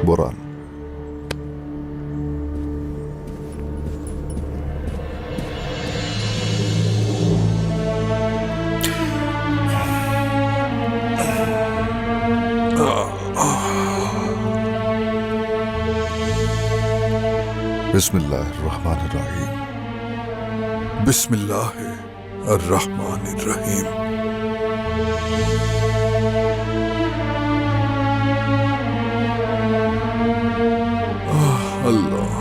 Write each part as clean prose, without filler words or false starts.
Boron. बिस्मिल्लाहिर्रहमानिर्रहीम। बिस्मिल्लाहिर्रहमानिर्रहीम। अल्लाह,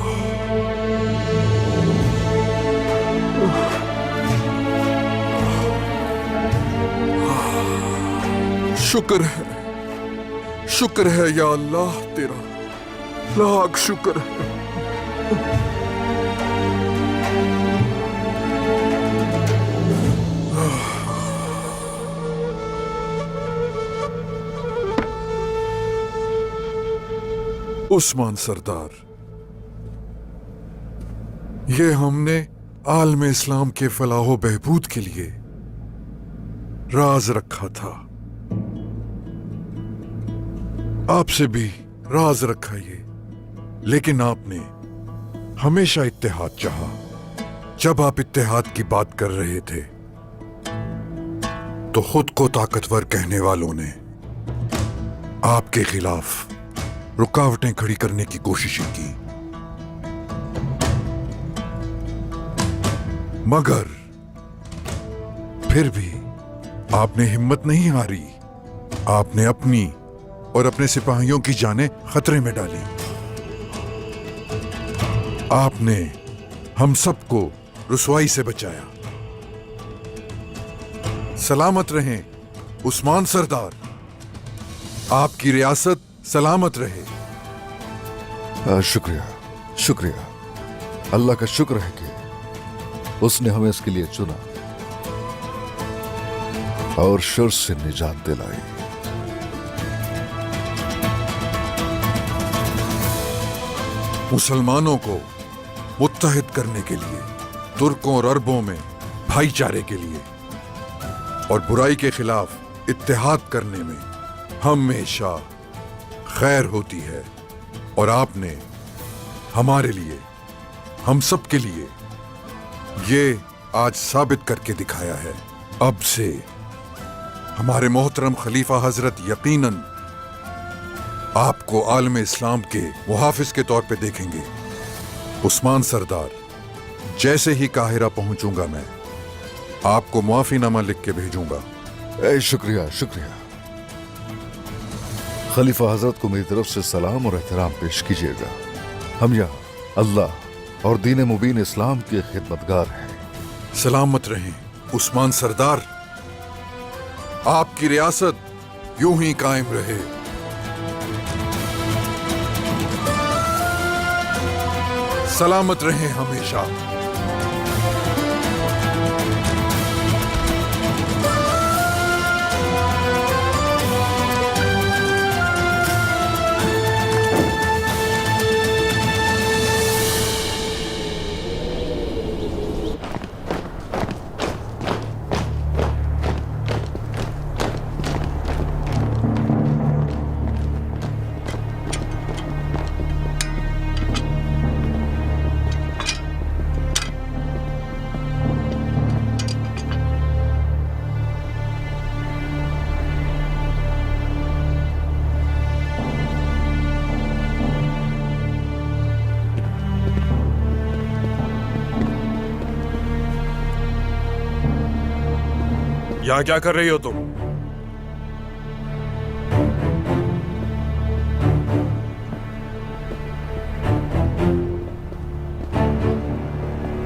शुक्र है या अल्लाह, तेरा लाख शुक्र है। उस्मान सरदार, ये हमने आलम इस्लाम के फलाह बहबूद के लिए राज रखा था, आपसे भी राज रखा ये, लेकिन आपने हमेशा इत्तेहाद चाहा। जब आप इत्तेहाद की बात कर रहे थे तो खुद को ताकतवर कहने वालों ने आपके खिलाफ रुकावटें खड़ी करने की कोशिशें की, मगर फिर भी आपने हिम्मत नहीं हारी। आपने अपनी और अपने सिपाहियों की जानें खतरे में डाली। आपने हम सबको रुसवाई से बचाया। सलामत रहें उस्मान सरदार, आपकी रियासत सलामत रहे। शुक्रिया, शुक्रिया। अल्लाह का शुक्र है कि उसने हमें इसके लिए चुना और शर से निजात दिलाई। मुसलमानों को मुत्तहिद करने के लिए, तुर्कों और अरबों में भाईचारे के लिए और बुराई के खिलाफ इत्तेहाद करने में हमेशा खैर होती है। और आपने हमारे लिए, हम सब के लिए ये आज साबित करके दिखाया है। अब से हमारे मोहतरम खलीफा हजरत यकीनन आपको आलम इस्लाम के मुहाफिज के तौर पे देखेंगे। उस्मान सरदार, जैसे ही काहिरा पहुंचूंगा मैं आपको मुआफीनामा लिख के भेजूंगा। शुक्रिया, शुक्रिया। खलीफा हजरत को मेरी तरफ से सलाम और एहतराम पेश कीजिएगा। हम यहाँ अल्लाह और दीन मुबीन इस्लाम के खिदमतगार हैं। सलामत रहें उस्मान सरदार, आपकी रियासत यूं ही कायम रहे। सलामत रहें हमेशा। यहाँ क्या कर रही हो तुम?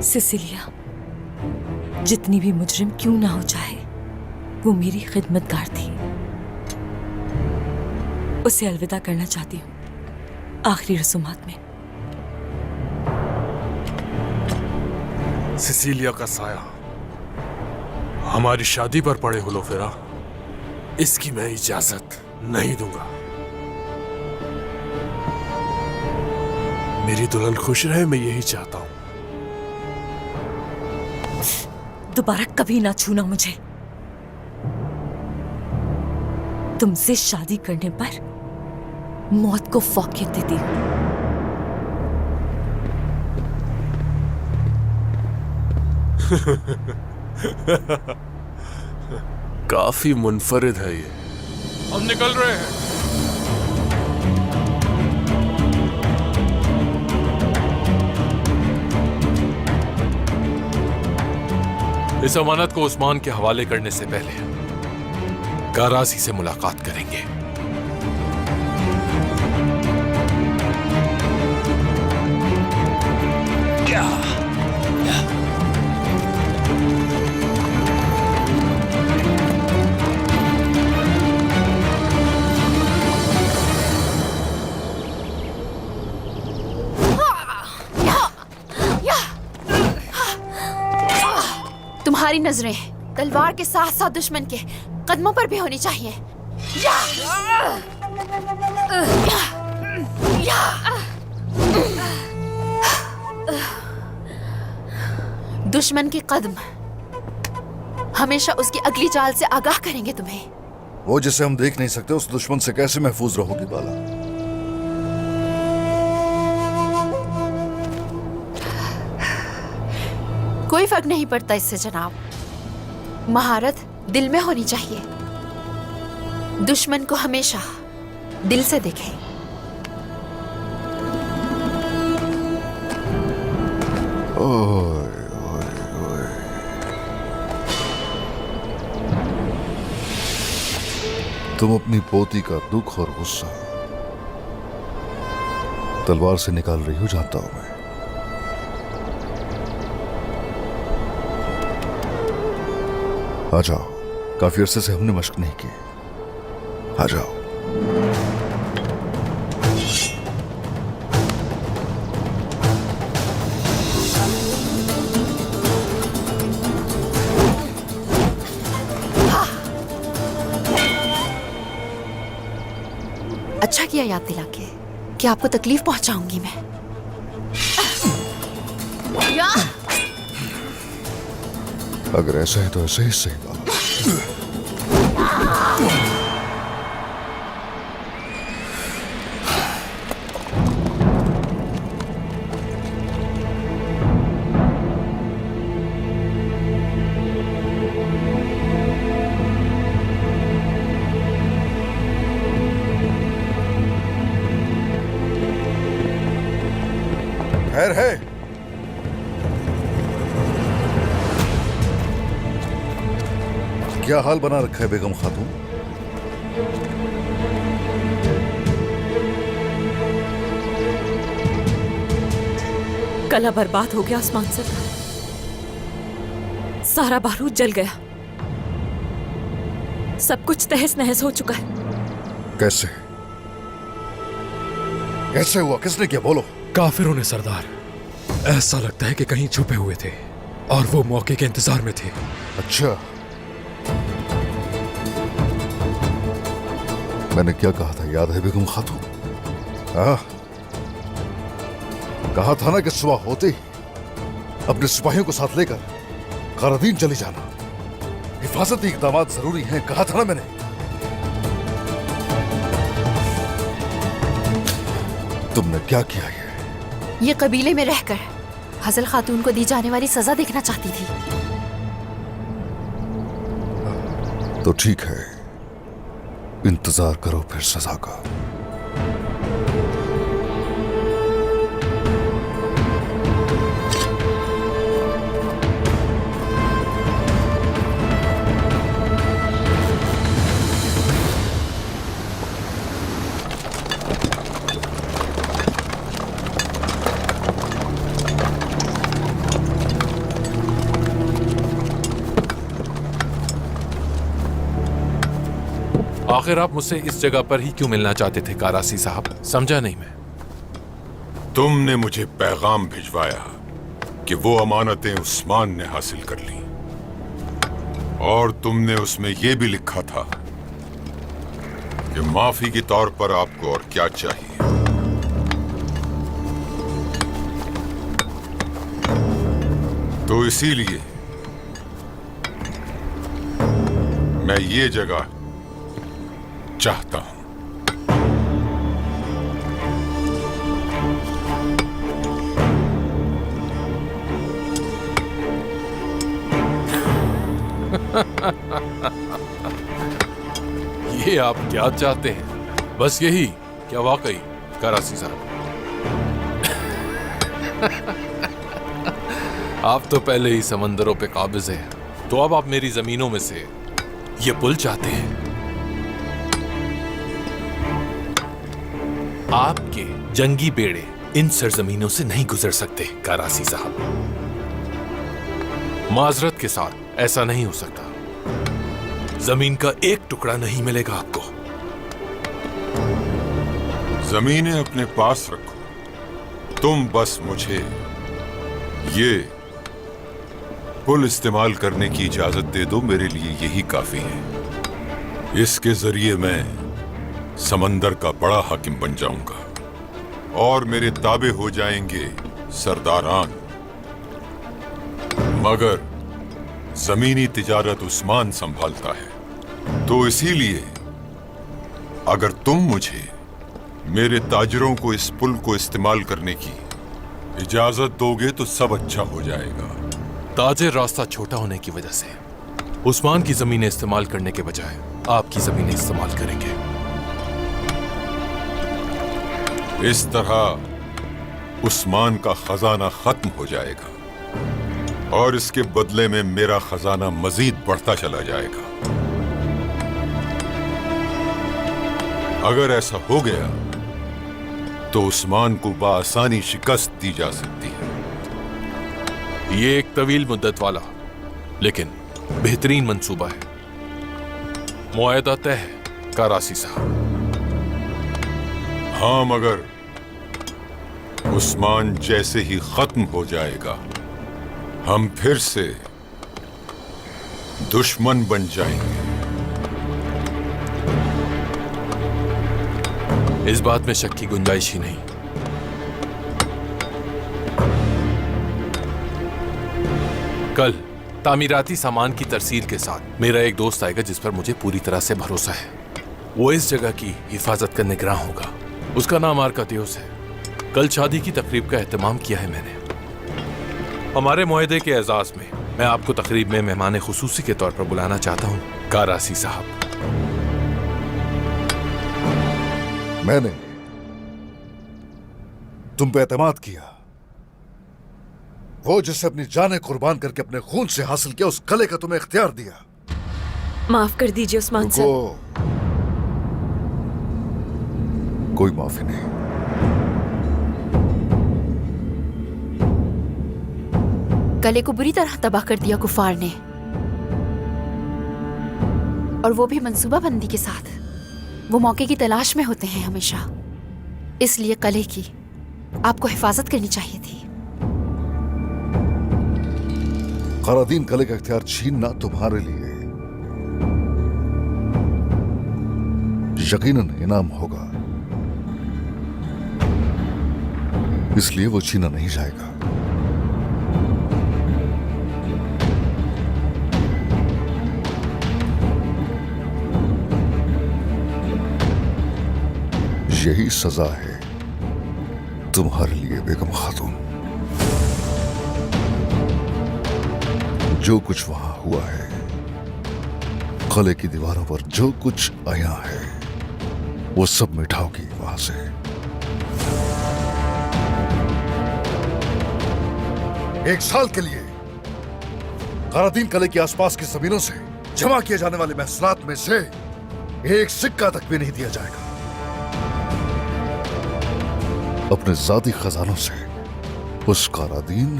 सिसिलिया, जितनी भी मुजरिम क्यों ना हो चाहे, वो मेरी खिदमतगार थी। उसे अलविदा करना चाहती हूँ आखिरी रसूमात में। सिसिलिया का साया हमारी शादी पर पड़े हुलो फेरा, इसकी मैं इजाजत नहीं दूंगा। मेरी दुल्हन खुश रहे, मैं यही चाहता हूं। दोबारा कभी ना छूना मुझे। तुमसे शादी करने पर मौत को फौकियत देती हूँ। काफी मुनफरिद है ये। हम निकल रहे हैं। इस अमानत को उस्मान के हवाले करने से पहले कारासी से मुलाकात करेंगे। तुम्हारी नजरें तलवार के साथ साथ दुश्मन के कदमों पर भी होनी चाहिए। दुश्मन के कदम हमेशा उसकी अगली चाल से आगाह करेंगे तुम्हें। वो जिसे हम देख नहीं सकते उस दुश्मन से कैसे महफूज रहोगी बाला? कोई फर्क नहीं पड़ता इससे जनाब, महारत दिल में होनी चाहिए। दुश्मन को हमेशा दिल से देखें। ओए, ओए, ओए। तुम अपनी पोती का दुख और गुस्सा तलवार से निकाल रही हो, जानता हूं मैं। आ जाओ, काफी अरसे से हमने मशक नहीं की। आ जाओ। अच्छा किया याद दिला के कि आपको तकलीफ पहुंचाऊंगी मैं। अगर ऐसा है तो ऐसे ही सही बात। खैर है? क्या हाल बना रखा है बेगम खातून? कला बर्बाद हो गया आसमान से, सारा बारूद जल गया, सब कुछ तहस नहस हो चुका है। कैसे? कैसे हुआ? किसने किया? बोलो। काफिरों ने सरदार। ऐसा लगता है कि कहीं छुपे हुए थे और वो मौके के इंतजार में थे। अच्छा, मैंने क्या कहा था याद है बेगम खातून? कहा था ना कि सुबह होते ही अपने सिपाहियों को साथ लेकर करादीन चली जाना, हिफाजती इकदाम जरूरी हैं, कहा था ना मैंने। तुमने क्या किया? ये कबीले में रहकर हसल खातून को दी जाने वाली सजा देखना चाहती थी। तो ठीक है, इंतजार करो फिर सजा का। आखिर आप मुझसे इस जगह पर ही क्यों मिलना चाहते थे कारासी साहब? समझा नहीं मैं। तुमने मुझे पैगाम भिजवाया कि वो अमानतें उस्मान ने हासिल कर ली, और तुमने उसमें यह भी लिखा था कि माफी के तौर पर आपको और क्या चाहिए। तो इसीलिए मैं ये जगह चाहता हूं। ये आप क्या चाहते हैं? बस यही? क्या वाकई करासी साहब? आप तो पहले ही समंदरों पे काबिज हैं, तो अब आप मेरी जमीनों में से ये पुल चाहते हैं? आपके जंगी बेड़े इन सरजमीनों से नहीं गुजर सकते करासी साहब। माजरत के साथ ऐसा नहीं हो सकता। जमीन का एक टुकड़ा नहीं मिलेगा आपको। जमीनें अपने पास रखो, तुम बस मुझे ये पुल इस्तेमाल करने की इजाजत दे दो, मेरे लिए यही काफी है। इसके जरिए मैं समंदर का बड़ा हाकिम बन जाऊंगा और मेरे ताबे हो जाएंगे सरदारान। मगर जमीनी तिजारत उस्मान संभालता है, तो इसीलिए अगर तुम मुझे मेरे ताजरों को इस पुल को इस्तेमाल करने की इजाजत दोगे तो सब अच्छा हो जाएगा। ताजिर रास्ता छोटा होने की वजह से उस्मान की जमीनें इस्तेमाल करने के बजाय आपकी जमीनें इस्तेमाल करेंगे। इस तरह उस्मान का खजाना खत्म हो जाएगा और इसके बदले में मेरा खजाना मजीद बढ़ता चला जाएगा। अगर ऐसा हो गया तो उस्मान को बआसानी शिकस्त दी जा सकती है। ये एक तवील मुद्दत वाला लेकिन बेहतरीन मंसूबा है। मुआहदा तय है करासी साहब। हाँ, मगर उस्मान जैसे ही खत्म हो जाएगा हम फिर से दुश्मन बन जाएंगे। इस बात में शक की गुंजाइश ही नहीं। कल तामीराती सामान की तरसील के साथ मेरा एक दोस्त आएगा जिस पर मुझे पूरी तरह से भरोसा है। वो इस जगह की हिफाजत का निगरान होगा। उसका नाम आर्कादियोस है। कल शादी की तकरीब का एहतमाम किया है मैंने। हमारे मुआहदे के एजाज में मैं आपको तकरीब में मेहमान खुसूसी के तौर पर बुलाना चाहता हूँ करासी साहब। मैंने तुम पे एतमाद किया। वो जिसे अपनी जानें कुर्बान करके अपने खून से हासिल किया, उस कले का तुम्हें इख्तियार दिया। माफ कर दीजिए उस्मान सर। कोई माफी नहीं। गले को बुरी तरह तबाह कर दिया कुफार ने, और वो भी मंसूबाबंदी के साथ। वो मौके की तलाश में होते हैं हमेशा, इसलिए कले की आपको हिफाजत करनी चाहिए थी। करादीन कले का इख्तियार छीनना तुम्हारे लिए यकीनन इनाम होगा, इसलिए वो छीना नहीं जाएगा। यही सजा है तुम्हारे लिए बेगम खातून। जो कुछ वहां हुआ है, किले की दीवारों पर जो कुछ आया है, वो सब मिटाओगी वहां से। एक साल के लिए करादीन किले के आसपास की जमीनों से जमा किए जाने वाले महसूलात में से एक सिक्का तक भी नहीं दिया जाएगा। अपने जाती खजानों से उस करादीन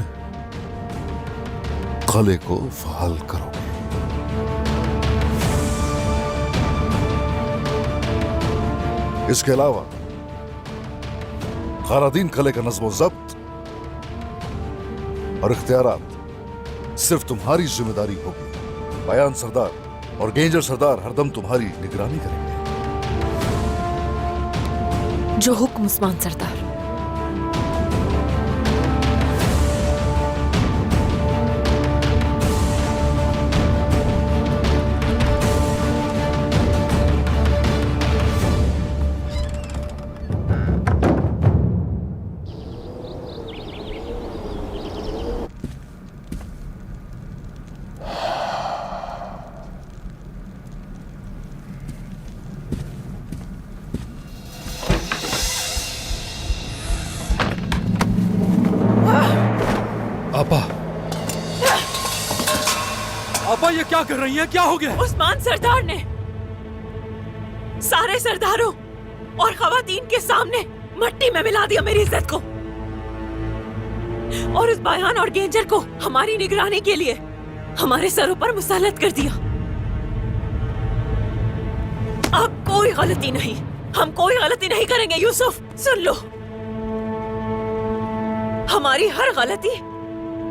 किले को फहाल करोगे। इसके अलावा करादीन किले का नज़्म ज़ब्त और इख्तियारात सिर्फ तुम्हारी जिम्मेदारी होगी। बयान सरदार और गेंजर सरदार हरदम तुम्हारी निगरानी करेंगे। जो हुक्म उस्मान सरदार। क्या कर रही हैं? क्या हो गया? उस्मान सरदार ने सारे सरदारों और खवातीन के सामने मट्टी में मिला दिया मेरी इज्जत को, और उस बयान और गेंजर को हमारी निगरानी के लिए हमारे सरों पर मुसल्लत कर दिया। अब कोई गलती नहीं, हम कोई गलती नहीं करेंगे यूसुफ। सुन लो, हमारी हर गलती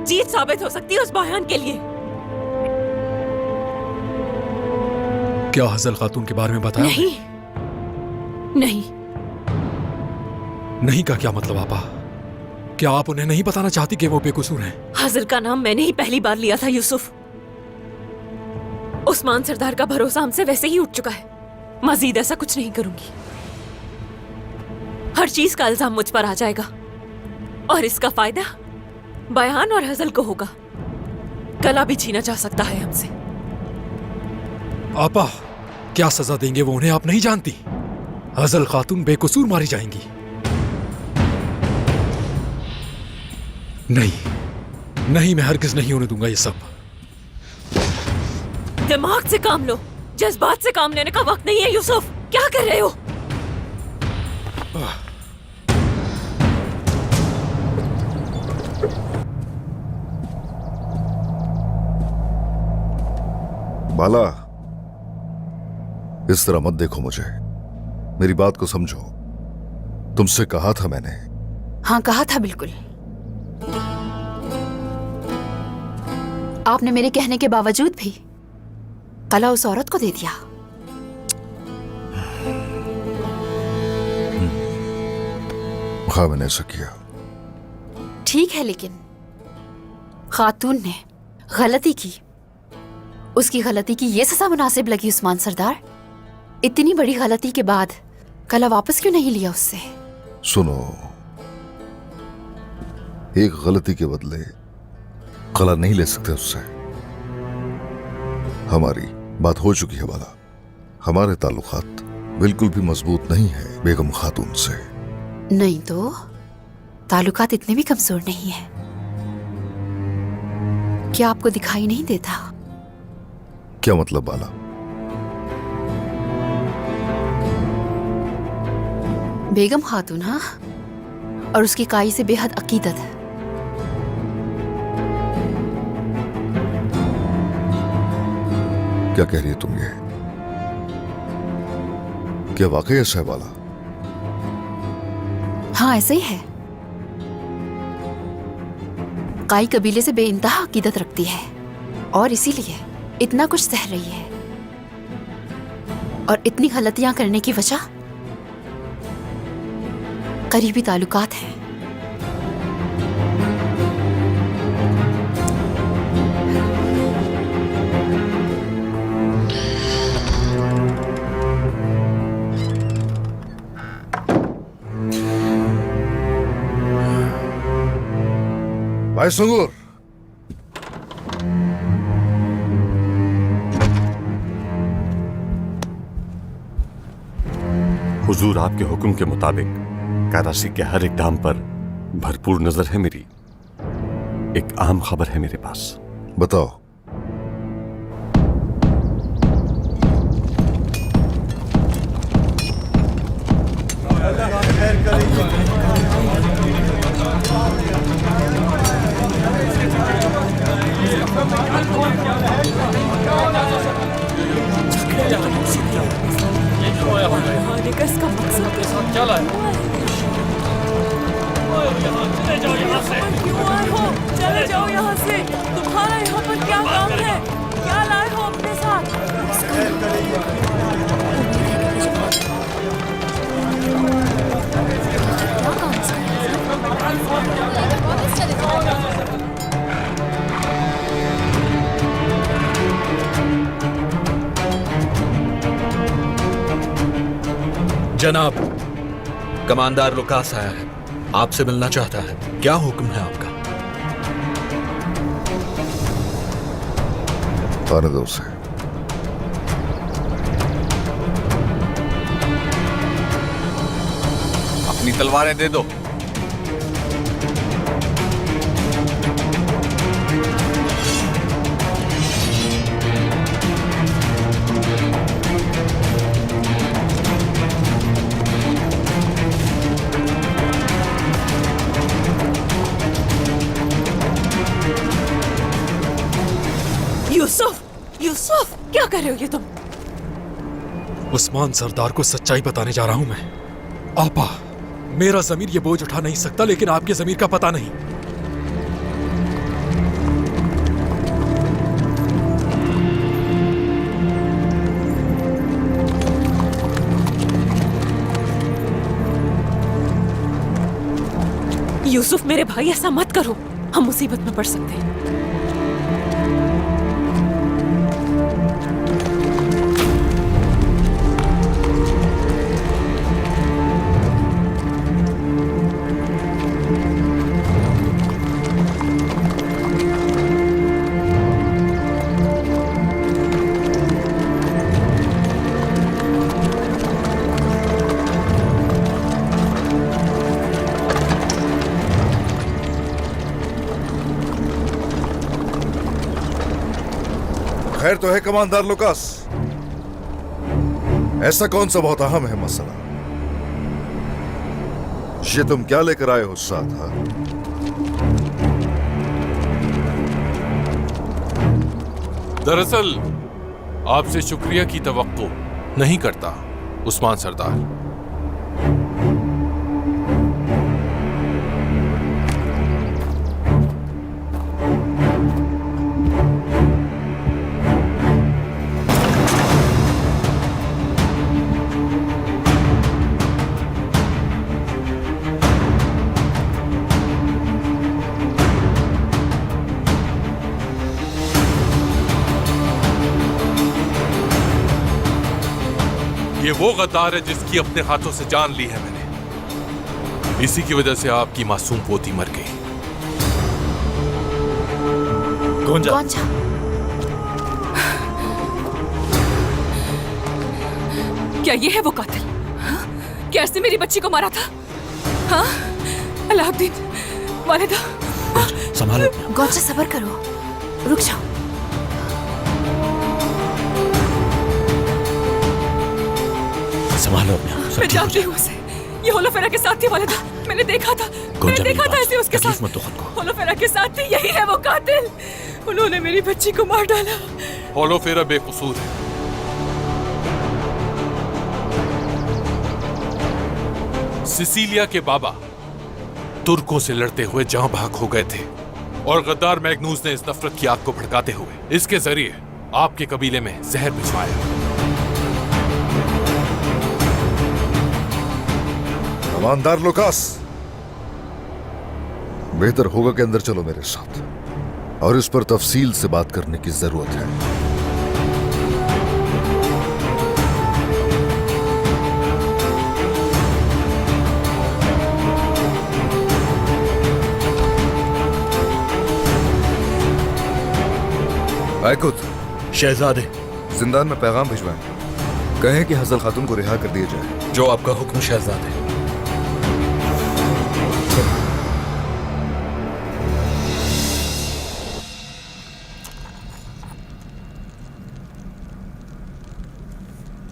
जीत साबित हो सकती है उस बयान के लिए। क्या हजल खातून के बारे में बताया? नहीं नहीं। नहीं का क्या मतलब आपा? क्या आप उन्हें नहीं बताना चाहती कि वो बेकसूर हैं? हाजिर का नाम मैंने ही पहली बार लिया था यूसुफ। उस्मान सरदार का भरोसा हमसे वैसे ही उठ चुका है। मजीद ऐसा कुछ नहीं करूंगी। हर चीज का इल्जाम मुझ पर आ जाएगा और इसका फायदा बयान और हजल को होगा। गला भी छीना जा सकता है हमसे। आपा, क्या सजा देंगे वो उन्हें आप नहीं जानती। हजल खातून बेकसूर मारी जाएंगी। नहीं नहीं, मैं हरगिज नहीं होने दूंगा ये सब। दिमाग से काम लो, जज्बात से काम लेने का वक्त नहीं है यूसुफ। क्या कर रहे हो? बाला, इस तरह मत देखो मुझे, मेरी बात को समझो। तुमसे कहा था मैंने। हाँ कहा था, बिल्कुल। आपने मेरे कहने के बावजूद भी कला उस औरत को दे दिया। हाँ, मैंने ऐसा किया। ठीक है, लेकिन खातून ने गलती की, उसकी गलती की ये सजा मुनासिब लगी उस्मान सरदार? इतनी बड़ी गलती के बाद कला वापस क्यों नहीं लिया उससे? सुनो, एक गलती के बदले कला नहीं ले सकते उससे। हमारी बात हो चुकी है बाला। हमारे ताल्लुकात बिल्कुल भी मजबूत नहीं है बेगम खातून से। नहीं तो ताल्लुकात इतने भी कमजोर नहीं है। क्या आपको दिखाई नहीं देता? क्या मतलब बाला? बेगम खातून, हाँ, और उसकी काई से बेहद अकीदत। क्या कह रही है तुम? ये क्या वाकई ऐसा है बाला? हाँ, ऐसा ही है। काई कबीले से बेइंतहा अकीदत रखती है और इसीलिए इतना कुछ सह रही है। और इतनी गलतियां करने की वजह करीबी ताल्लुकात हैं। भाई संगूर, हुजूर, आपके हुक्म के मुताबिक कारासी के हर इकदाम पर भरपूर नजर है मेरी। एक अहम खबर है मेरे पास। बताओ। इसका मकसद क्या लाए? क्यों आए हो? चले जाओ यहाँ से। तुम्हारा यहाँ पर क्या काम है? क्या लाए हो अपने साथ? जनाब, कमांडर लुकास आया है, आपसे मिलना चाहता है। क्या हुक्म है आपका? आने दो उसे। अपनी तलवारें दे दो। रहे हो ये तुम? उस्मान सरदार को सच्चाई बताने जा रहा हूं मैं। आपा, मेरा जमीर ये बोझ उठा नहीं सकता, लेकिन आपके जमीर का पता नहीं। यूसुफ मेरे भाई, ऐसा मत करो, हम मुसीबत में पड़ सकते हैं। खैर तो है कमांडर लुकास, ऐसा कौन सा बहुत अहम है मसला? ये तुम क्या लेकर आए हो साथ? हाँ? दरअसल आपसे शुक्रिया की तवक्को नहीं करता उस्मान सरदार। ये वो गद्दार है जिसकी अपने हाथों से जान ली है मैंने। इसी की वजह से आपकी मासूम पोती मर गई। गोंजा, गोंजा, क्या ये है वो कातिल? क्या इसने मेरी बच्ची को मारा था? हाँ? अलाउद्दीन, वालिदा, संभालो। गोंजा सब्र करो, रुक जाओ। संभालो अपने आप, सब मैं ठीक हो जानती हूँ उसे, ये होलोफेरा के साथ थी वालिदा, मैंने देखा था, मैंने देखा था इसे उसके तकलीफ साथ। मत दो खुद को। होलोफेरा के साथ थी, यही है वो कातिल। उन्होंने मेरी बच्ची को मार डाला। होलोफेरा बेकसूर है। सिसिलिया के बाबा तुर्कों से लड़ते हुए जहां भाग हो गए थे और गद्दार मैग्नूस ने इस नफरत की आग को भड़काते हुए इसके जरिए आपके कबीले में जहर भिजवाया। कमांडर लुकास, बेहतर होगा कि अंदर चलो मेरे साथ, और इस पर तफसील से बात करने की जरूरत है। आयकुत, शहजादे, जिंदान में पैगाम भिजवाएं, कहें कि हजल खातून को रिहा कर दिया जाए। जो आपका हुक्म शहजादे।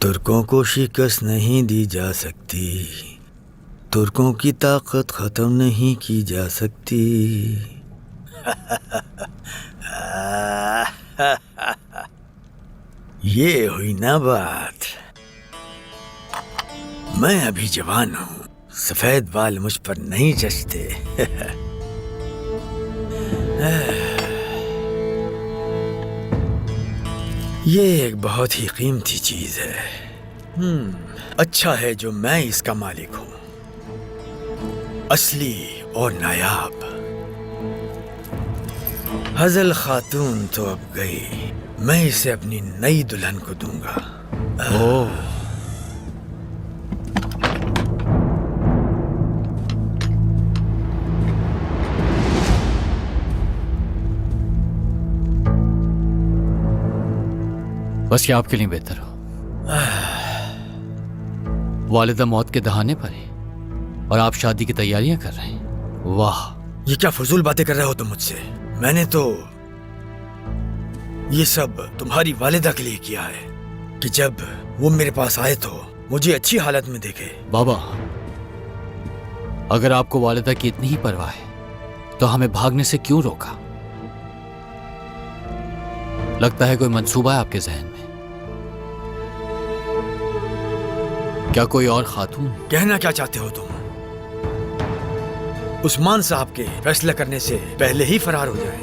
तुर्कों को शिकस्त नहीं दी जा सकती, तुर्कों की ताकत खत्म नहीं की जा सकती। ये हुई ना बात। मैं अभी जवान हूँ, सफेद बाल मुझ पर नहीं जचते। ये एक बहुत ही कीमती चीज है। अच्छा है जो मैं इसका मालिक हूँ, असली और नायाब। हजल खातून तो अब गई, मैं इसे अपनी नई दुल्हन को दूंगा। ओह, बस ये आपके लिए बेहतर हो। वालिदा मौत के दहाने पर है और आप शादी की तैयारियां कर रहे हैं। वाह, ये क्या फजूल बातें कर रहे हो तुम मुझसे? मैंने तो ये सब तुम्हारी वालिदा के लिए किया है कि जब वो मेरे पास आए तो मुझे अच्छी हालत में देखे। बाबा, अगर आपको वालिदा की इतनी ही परवाह है तो हमें भागने से क्यों रोका? लगता है कोई मंसूबा है आपके जहन में। क्या कोई और खातून? कहना क्या चाहते हो तुम? उस्मान साहब के फैसला करने से पहले ही फरार हो जाए।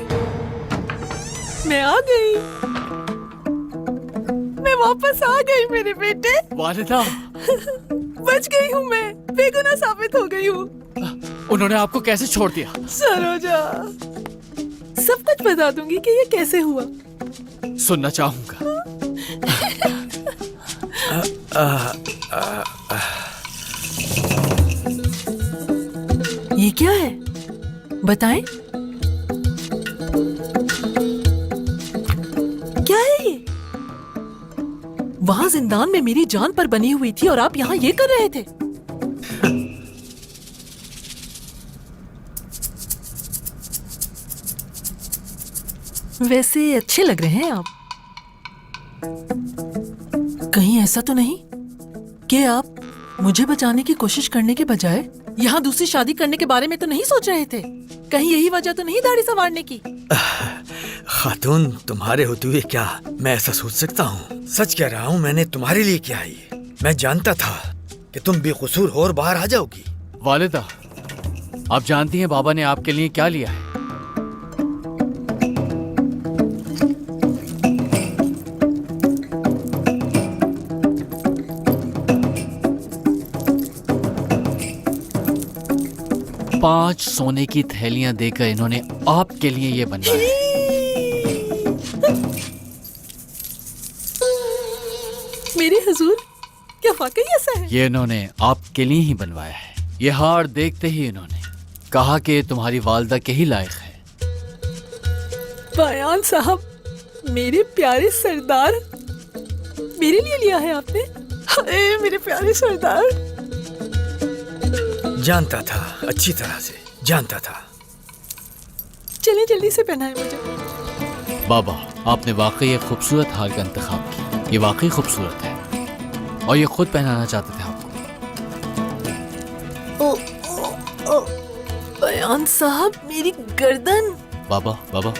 मैं आ गई, मैं वापस आ गई मेरे बेटे। वालिदा, बच गई हूँ, मैं बेगुनाह साबित हो गई हूँ। उन्होंने आपको कैसे छोड़ दिया? सरोजा, सब कुछ बता दूंगी कि ये कैसे हुआ। सुनना चाहूंगा। ये क्या है, बताएं? क्या है ये? वहां जिंदान में मेरी जान पर बनी हुई थी और आप यहाँ ये कर रहे थे। वैसे अच्छे लग रहे हैं आप। कहीं ऐसा तो नहीं कि आप मुझे बचाने की कोशिश करने के बजाय यहाँ दूसरी शादी करने के बारे में तो नहीं सोच रहे थे? कहीं यही वजह तो नहीं दाढ़ी संवारने की? खातून, तुम्हारे होते हुए क्या मैं ऐसा सोच सकता हूँ? सच कह रहा हूँ, मैंने तुम्हारे लिए किया है। मैं जानता था कि तुम बेकसूर हो और बाहर आ जाओगी। वालिदा, आप जानती हैं बाबा ने आपके लिए क्या लिया है? पांच सोने की थैलियां देकर इन्होंने आपके लिए ये बनवाया। मेरे हुजूर, क्या वाकई ऐसा है? ये इन्होंने आपके लिए ही बनवाया है। ये हार देखते ही इन्होंने कहा कि तुम्हारी वालिदा के ही लायक है। बयान साहब, मेरे प्यारे सरदार, मेरे लिए लिया है आपने? हाय मेरे प्यारे सरदार। जानता था, अच्छी तरह से जानता था। चले जल्दी से पहनाए मुझे। बाबा, आपने वाकई एक खूबसूरत हार का इंतखाब किया। ये वाकई खूबसूरत है और ये खुद पहनाना चाहते थे आपको। बयान साहब, मेरी गर्दन। बाबा, बाबा,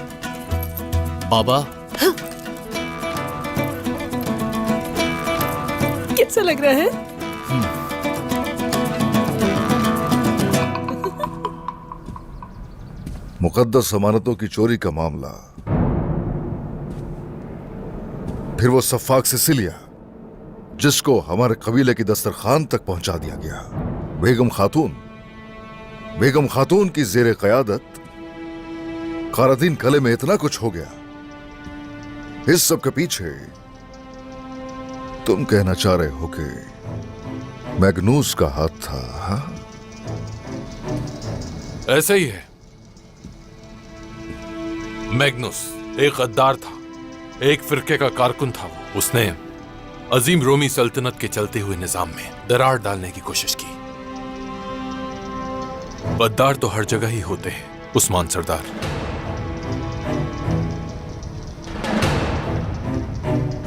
बाबा। कैसा लग रहा है? मुकद्दस अमानतों की चोरी का मामला, फिर वो सफाक सिसिलिया जिसको हमारे कबीले की दस्तरखान तक पहुंचा दिया गया। बेगम खातून की जेर क़यादत क़ारादीन कले में इतना कुछ हो गया। इस सब के पीछे तुम कहना चाह रहे हो कि मैग्नूस का हाथ था? हाँ? ऐसा ही है। मैग्नूस एक गद्दार था, एक फिरके का कारकुन था। उसने अजीम रोमी सल्तनत के चलते हुए निजाम में दरार डालने की कोशिश की। गद्दार तो हर जगह ही होते हैं उस्मान सरदार।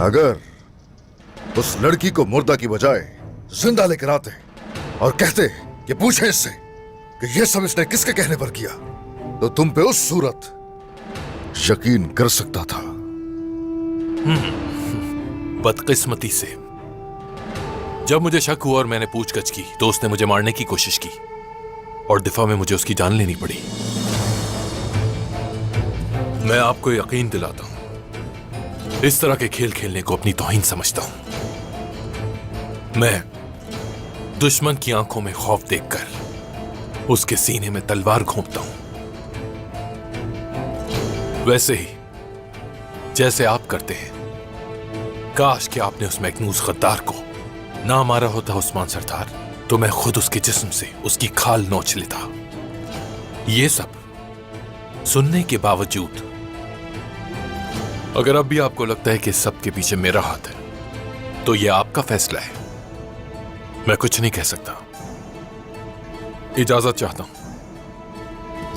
अगर उस लड़की को मुर्दा की बजाय जिंदा लेकर आते और कहते कि पूछे इससे कि ये सब इसने किसके कहने पर किया, तो तुम पे उस सूरत यकीन कर सकता था। बदकिस्मती से जब मुझे शक हुआ और मैंने पूछगछ की तो उसने मुझे मारने की कोशिश की और दिफा में मुझे उसकी जान लेनी पड़ी। मैं आपको यकीन दिलाता हूं, इस तरह के खेल खेलने को अपनी तौहीन समझता हूं। मैं दुश्मन की आंखों में खौफ देखकर उसके सीने में तलवार घोंपता हूं, वैसे ही जैसे आप करते हैं। काश कि आपने उस मैग्नूस गद्दार को ना मारा होता उस्मान सरदार, तो मैं खुद उसके जिस्म से उसकी खाल नोच लेता। ये सब सुनने के बावजूद अगर अब भी आपको लगता है कि सब के पीछे मेरा हाथ है, तो यह आपका फैसला है। मैं कुछ नहीं कह सकता। इजाजत चाहता हूं।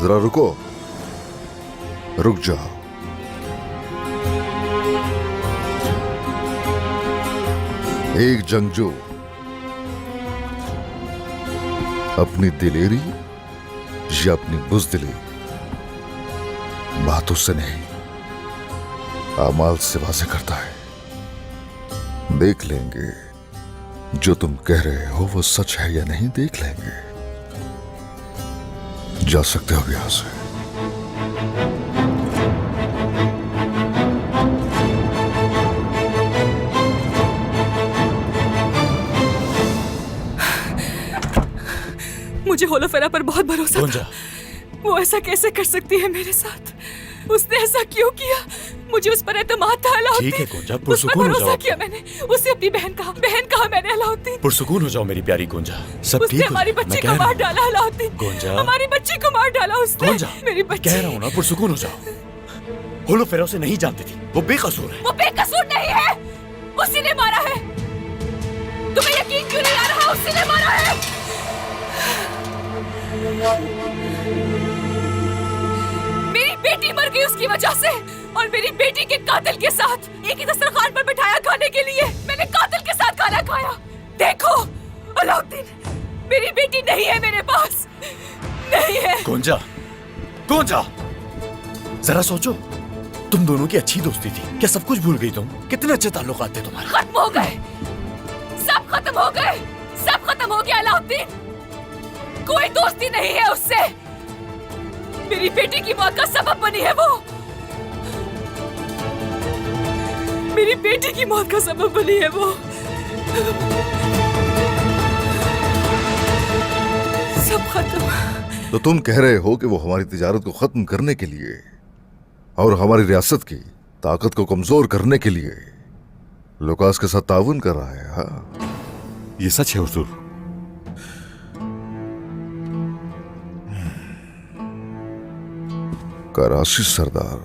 जरा रुको, रुक जाओ। एक जंगजू अपनी दिलेरी या अपनी बुज़दिली बातों से नहीं, आमाल से वाज़ेह करता है। देख लेंगे जो तुम कह रहे हो वो सच है या नहीं देख लेंगे। जा सकते हो यहां से। मुझे होलोफेरा पर बहुत भरोसा गोंजा। था। वो ऐसा कैसे कर सकती है मेरे साथ? उसने ऐसा क्यों किया? मुझे उस पर एतमाद था अलाउद्दीन। ठीक है गोंजा, उस पर पुरसुकून हो भरोसा जाओ। किया मैंने। उसे अपनी बहन कहा मैंने अलाउद्दीन। पुरसुकून हो जाओ मेरी प्यारी गोंजा, सब उसने ठीक हो हमारी जाएगा, बच्ची मैं को कह रहा मार हूँ। डाला अलाउद्दीन। गोंजा। हमारी बच्ची को मार डाला उसने। गोंजा, मेरी बच्ची। कह रहा हूँ ना, पुरसुकून हो जाओ। होलोफेरा उसे नहीं जानती थी, वो बेकसूर है। वो बेकसूर नहीं है, उसी ने मारा है। तुम्हें यकीन क्यों नहीं आ रहा? उसी ने मारा है। मेरी बेटी मर गई उसकी वजह से, और मेरी बेटी के कातिल के साथ एक ही दस्तरखान पर बिठाया खाने के लिए। मैंने कातिल के साथ खाना खाया। देखो अलाउद्दीन, मेरी बेटी नहीं है मेरे पास, नहीं है। गोंजा, गोंजा, जरा सोचो, तुम दोनों की अच्छी दोस्ती थी, क्या सब कुछ भूल गई तुम? कितने अच्छे ताल्लुकात थे तुम्हारे। खत्म हो गए, सब खत्म हो गए, सब खत्म हो गया अलाउद्दीन। कोई दोस्ती नहीं है उससे। मेरी बेटी की मौत का सबब बनी है वो। मेरी बेटी की मौत का सबब बनी है वो। सब खत्म। तो तुम कह रहे हो कि वो हमारी तिजारत को खत्म करने के लिए और हमारी रियासत की ताकत को कमजोर करने के लिए लुकास के साथ ताउन कर रहा है? हाँ, ये सच है हुजूर। कराची सरदार,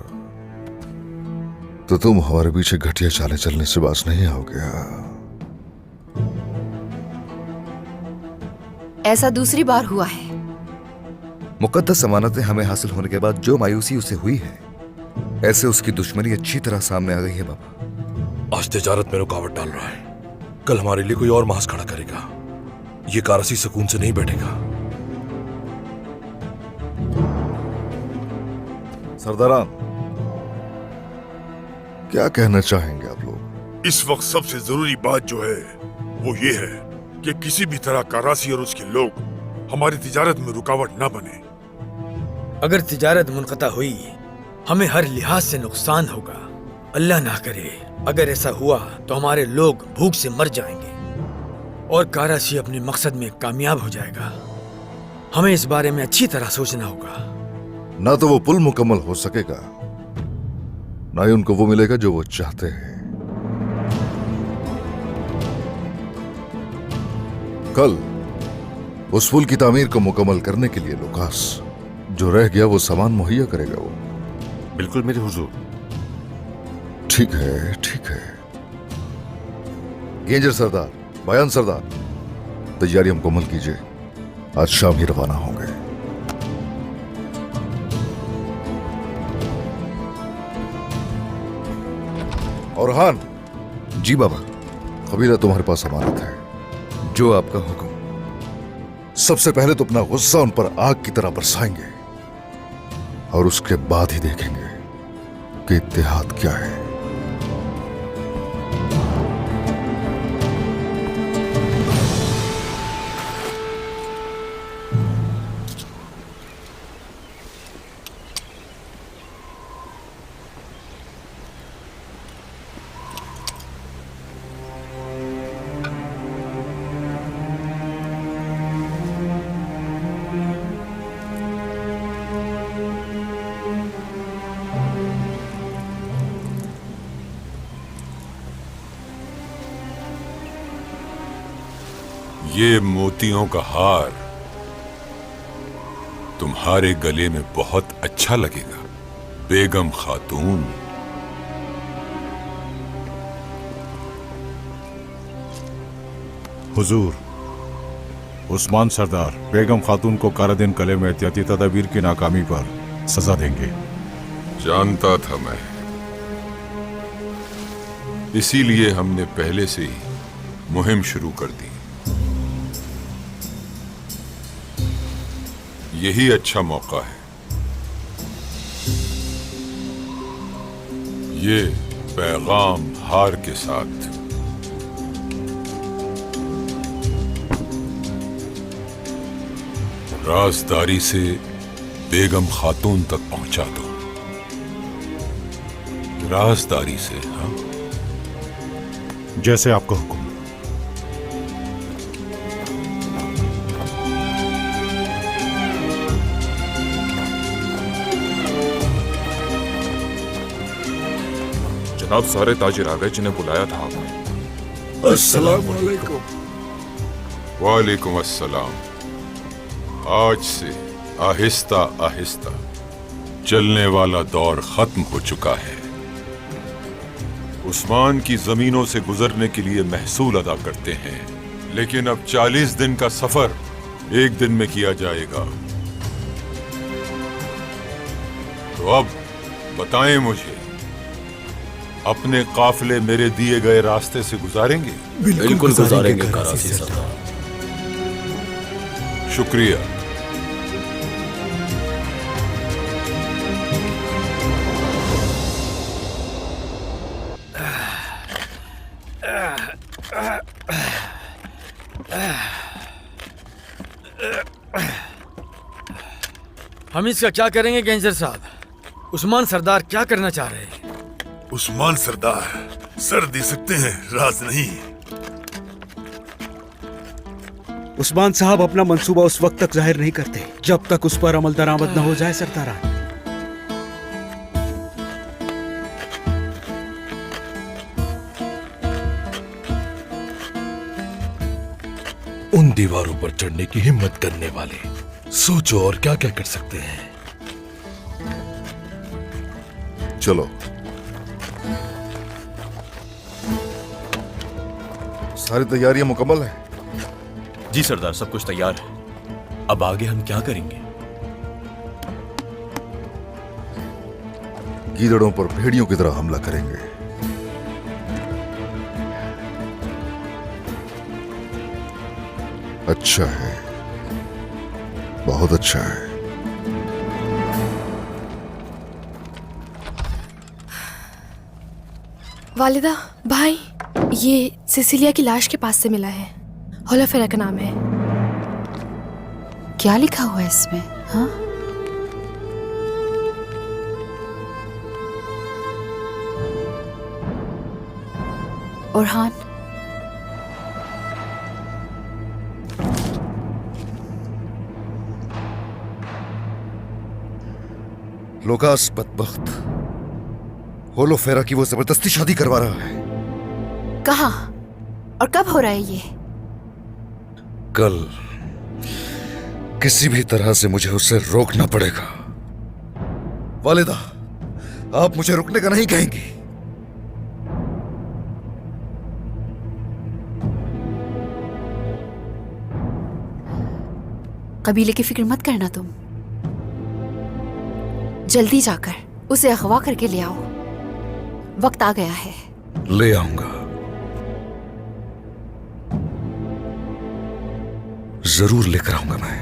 तो तुम हमारे पीछे घटिया चालें चलने से बाज नहीं आओगे? ऐसा दूसरी बार हुआ है। मुकद्दस अमानतें हमें हासिल होने के बाद जो मायूसी उसे हुई है, ऐसे उसकी दुश्मनी अच्छी तरह सामने आ गई है बाबा। आज तिजारत में रुकावट डाल रहा है, कल हमारे लिए कोई और मास खड़ा करेगा। ये कारासी सुकून से नहीं बैठेगा। सरदारान, क्या कहना चाहेंगे आप लोग? इस वक्त सबसे जरूरी बात जो है वो ये है कि किसी भी तरह कराची और उसके लोग हमारी तिजारत में रुकावट ना बने। अगर तिजारत मुनक़ता हुई, हमें हर लिहाज से नुकसान होगा। अल्लाह ना करे अगर ऐसा हुआ तो हमारे लोग भूख से मर जाएंगे और कराची अपने मकसद में कामयाब हो जाएगा। हमें इस बारे में अच्छी तरह सोचना होगा। ना तो वो पुल मुकम्मल हो सकेगा, ना ही उनको वो मिलेगा जो वो चाहते हैं। कल उस पुल की तामीर को मुकम्मल करने के लिए लुकास जो रह गया वो सामान मुहैया करेगा वो। बिल्कुल मेरे हुजूर। ठीक है, ठीक है। गेंजर सरदार, बयान सरदार, तैयारी मुकम्मल कीजिए। आज शाम ही रवाना होंगे। और हान। जी बाबा। कबीरा तुम्हारे पास अमानत है। जो आपका हुक्म। सबसे पहले तो अपना गुस्सा उन पर आग की तरह बरसाएंगे और उसके बाद ही देखेंगे कि इत्तेहाद क्या है। ये मोतियों का हार तुम्हारे गले में बहुत अच्छा लगेगा बेगम खातून। हुजूर, उस्मान सरदार बेगम खातून को कारादिन कले में एहतियाती तदाबीर की नाकामी पर सजा देंगे। जानता था मैं, इसीलिए हमने पहले से ही मुहिम शुरू कर दी। यही अच्छा मौका है। ये पैगाम हार के साथ राजदारी से बेगम खातून तक पहुंचा दो। राजदारी से, हाँ? जैसे आपका हुक्म। जनाब, सारे ताजिर आ गए जिन्हें बुलाया था आपने। अस्सलाम वालेकुम। वालेकुम अस्सलाम। आज से आहिस्ता आहिस्ता चलने वाला दौर खत्म हो चुका है। उस्मान की जमीनों से गुजरने के लिए महसूल अदा करते हैं, लेकिन अब 40 दिन का सफर एक दिन में किया जाएगा। तो अब बताएं मुझे, अपने काफिले मेरे दिए गए रास्ते से गुजारेंगे? बिल्कुल गुजारेंगे करासी सरदार। शुक्रिया। हम इसका क्या करेंगे गेंजर साहब? उस्मान सरदार क्या करना चाह रहे हैं? उस्मान सरदार सर दे सकते हैं, राज नहीं। उस्मान साहब अपना मंसूबा उस वक्त तक जाहिर नहीं करते जब तक उस पर अमल दरामद न हो जाए सरदारान। उन दीवारों पर चढ़ने की हिम्मत करने वाले सोचो और क्या क्या कर सकते हैं। चलो, सारी तैयारियां मुकम्मल है? जी सरदार, सब कुछ तैयार है। अब आगे हम क्या करेंगे? गीदड़ों पर भेड़ियों की तरह हमला करेंगे। अच्छा है, बहुत अच्छा है। वालिदा, भाई, ये सिसिलिया की लाश के पास से मिला है। होलोफेरा का नाम है। क्या लिखा हुआ है इसमें? हाँ, ओरहान, लोकास बदबख्त होलोफेरा की वो जबरदस्ती शादी करवा रहा है। कहाँ और कब हो रहा है ये? कल किसी भी तरह से मुझे उसे रोकना पड़ेगा। वालिदा, आप मुझे रुकने का नहीं कहेंगी? कबीले की फिक्र मत करना तुम। जल्दी जाकर उसे अगवा करके ले आओ। वक्त आ गया है। ले आऊंगा, जरूर लेकर आऊंगा मैं।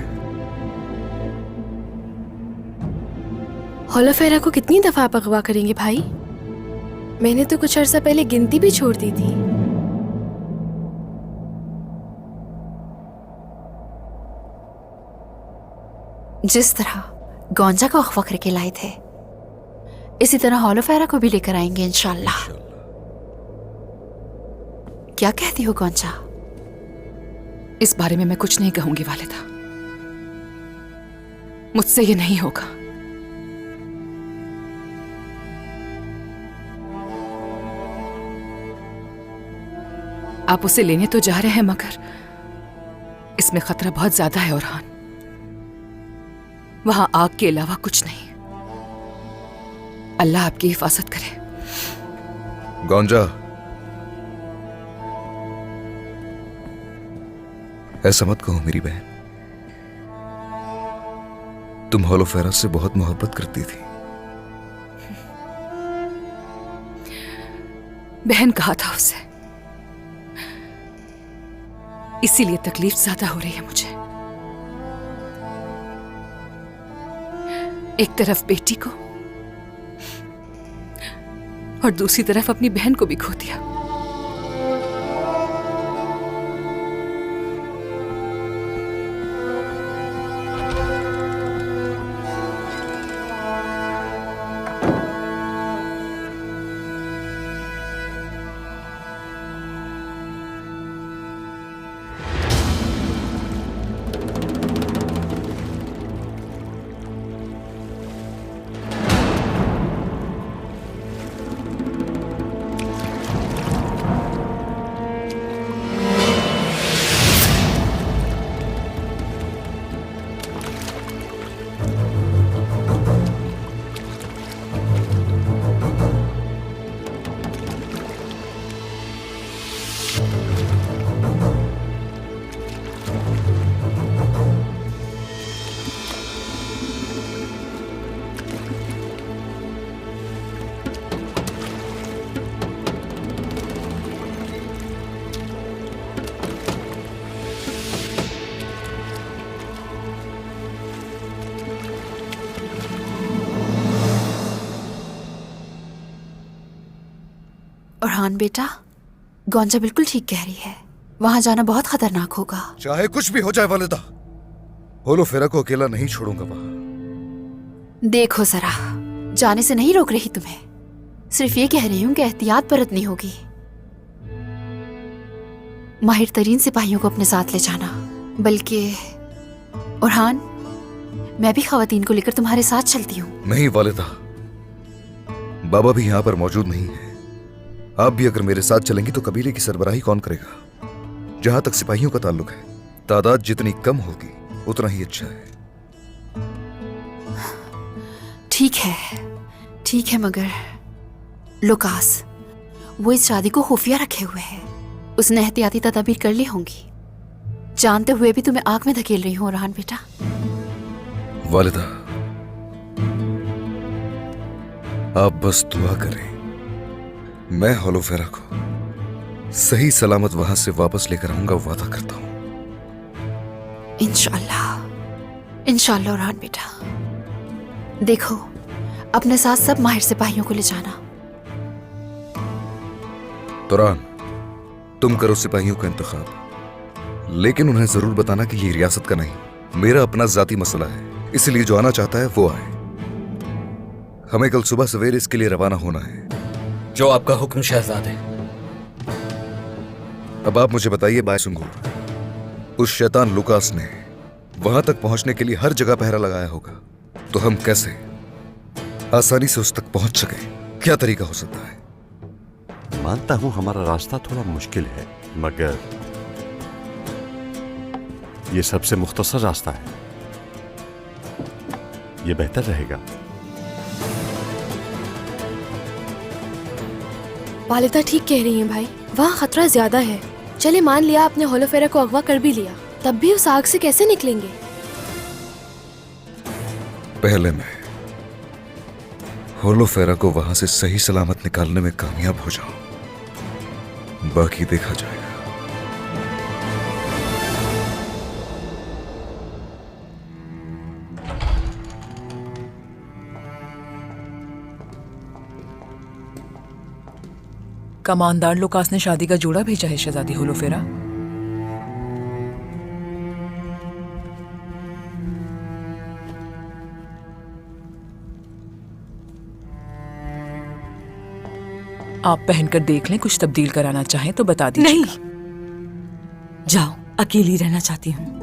होलोफेरा को कितनी दफा आप अगवा करेंगे भाई? मैंने तो कुछ अर्सा पहले गिनती भी छोड़ दी थी। जिस तरह गौंजा को अगवा करके लाए थे, इसी तरह होलोफेरा को भी लेकर आएंगे इंशाल्लाह। क्या कहती हो गौंजा? इस बारे में मैं कुछ नहीं कहूंगी वालिदा। मुझसे ये नहीं होगा। आप उसे लेने तो जा रहे हैं, मगर इसमें खतरा बहुत ज्यादा है ओरहान। वहां आग के अलावा कुछ नहीं। अल्लाह आपकी हिफाजत करे। गौंजा, ऐसा मत कहो मेरी बहन। तुम होलोफेरा से बहुत मोहब्बत करती थी। बहन कहा था उसे, इसीलिए तकलीफ ज्यादा हो रही है मुझे। एक तरफ बेटी को और दूसरी तरफ अपनी बहन को भी खो दिया। औरहान बेटा, गौंजा बिल्कुल ठीक कह रही है। वहां जाना बहुत खतरनाक होगा। चाहे कुछ भी हो जाए वालिदा, होलो फेरा को अकेला नहीं छोड़ूंगा वहां। देखो जरा, जाने से नहीं रोक रही तुम्हें, सिर्फ ये कह रही हूं कि एहतियात बरतनी होगी। माहिर तरीन सिपाहियों को अपने साथ ले जाना। बल्कि औरहान, मैं भी खवातीन को लेकर तुम्हारे साथ चलती हूँ। नहीं वालिदा, बाबा भी यहाँ पर मौजूद नहीं है। आप भी अगर मेरे साथ चलेंगी तो कबीले की सरबराही कौन करेगा? जहां तक सिपाहियों का ताल्लुक है, तादाद जितनी कम होगी उतना ही अच्छा है। ठीक है, मगर लुकास, वो इस शादी को खुफिया रखे हुए है। उसने एहतियाती तदाबीर कर ली होंगी। जानते हुए भी तुम्हें आग में धकेल रही हूँ औरहान बेटा। वालिदा, आप बस दुआ करें, मैं होलोफेरा को सही सलामत वहां से वापस लेकर आऊंगा, वादा करता हूं। इंशाल्लाह औरहान बेटा। देखो, अपने साथ सब माहिर सिपाहियों को ले जाना। तुरान, तुम करो सिपाहियों का इंतखाब, लेकिन उन्हें जरूर बताना कि ये रियासत का नहीं, मेरा अपना जाती मसला है। इसलिए जो आना चाहता है वो आए। हमें कल सुबह सवेरे इसके लिए रवाना होना है। जो आपका हुक्म शहजादे। अब आप मुझे बताइए बायसुंगूर, उस शैतान लुकास ने वहां तक पहुंचने के लिए हर जगह पहरा लगाया होगा, तो हम कैसे आसानी से उस तक पहुंच सके? क्या तरीका हो सकता है? मानता हूं हमारा रास्ता थोड़ा मुश्किल है, मगर यह सबसे मुख्तसर रास्ता है। यह बेहतर रहेगा। वालिदा ठीक कह रही हैं भाई, वहाँ खतरा ज्यादा है। चले मान लिया आपने होलोफेरा को अगवा कर भी लिया, तब भी उस आग से कैसे निकलेंगे? पहले मैं होलोफेरा को वहां से सही सलामत निकालने में कामयाब हो जाऊं, बाकी देखा जाएगा। कमांडर लुकास ने शादी का जोड़ा भेजा है शहजादी होलोफेरा। आप पहनकर देख लें, कुछ तब्दील कराना चाहें तो बता दीजिए। नहीं, जाओ, अकेली रहना चाहती हूँ।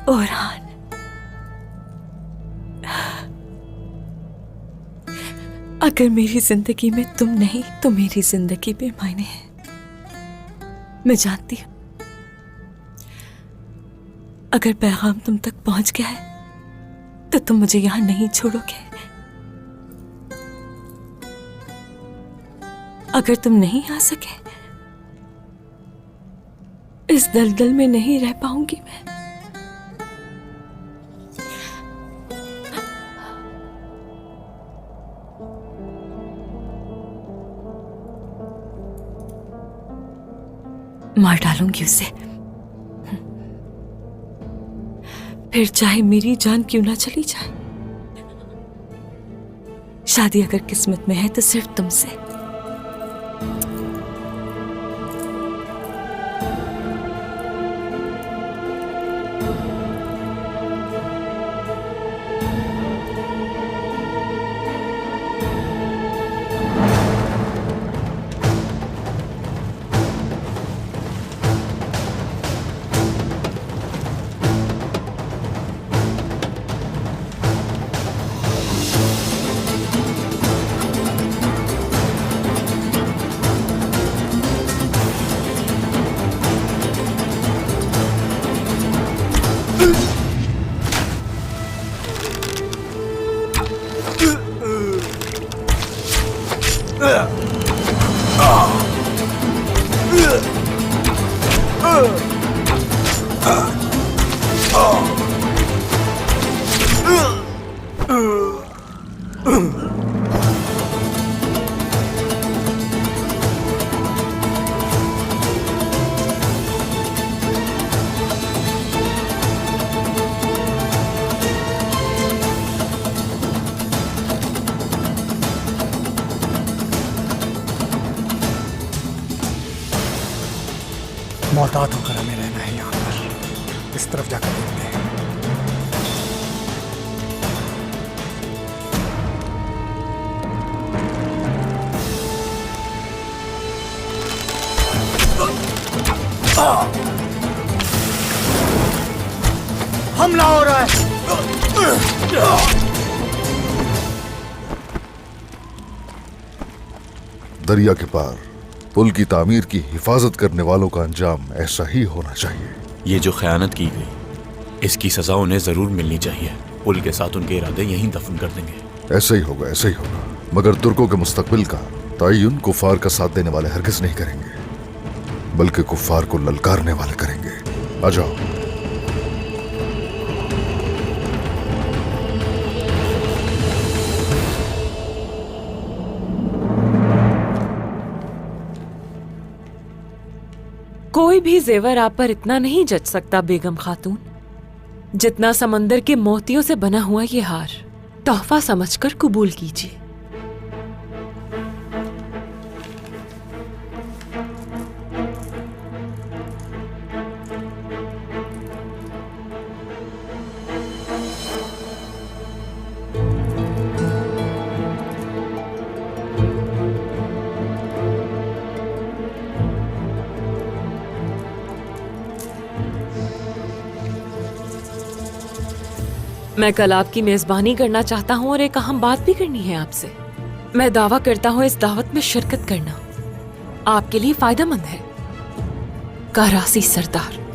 औरहान, अगर मेरी जिंदगी में तुम नहीं तो मेरी जिंदगी बेमायने है। मैं जानती हूं, अगर पैगाम तुम तक पहुंच गया है तो तुम मुझे यहां नहीं छोड़ोगे। अगर तुम नहीं आ सके, इस दलदल में नहीं रह पाऊंगी मैं। मार डालूंगी उसे, फिर चाहे मेरी जान क्यों ना चली जाए। शादी अगर किस्मत में है तो सिर्फ तुमसे। मोहतात होकर हमें रहना है यहाँ पर। इस तरफ जाकर देखते हैं। हमला हो रहा है। दरिया के पार पुल की तामीर की हिफाजत करने वालों का अंजाम ऐसा ही होना चाहिए। ये जो खयानत की गई, इसकी सजा उन्हें जरूर मिलनी चाहिए। पुल के साथ उनके इरादे यहीं दफन कर देंगे। ऐसा ही होगा, ऐसा ही होगा। मगर तुर्कों के मुस्तकबिल का तयन कुफार का साथ देने वाले हरगिज नहीं करेंगे, बल्कि कुफार को ललकारने वाले करेंगे। आ जाओ। कोई भी जेवर आप पर इतना नहीं जच सकता बेगम खातून, जितना समंदर के मोतियों से बना हुआ ये हार। तोहफा समझकर कबूल कीजिए। मैं कल आपकी मेजबानी करना चाहता हूँ और एक अहम बात भी करनी है आपसे। मैं दावा करता हूँ इस दावत में शिरकत करना आपके लिए फायदेमंद है, कारासी सरदार।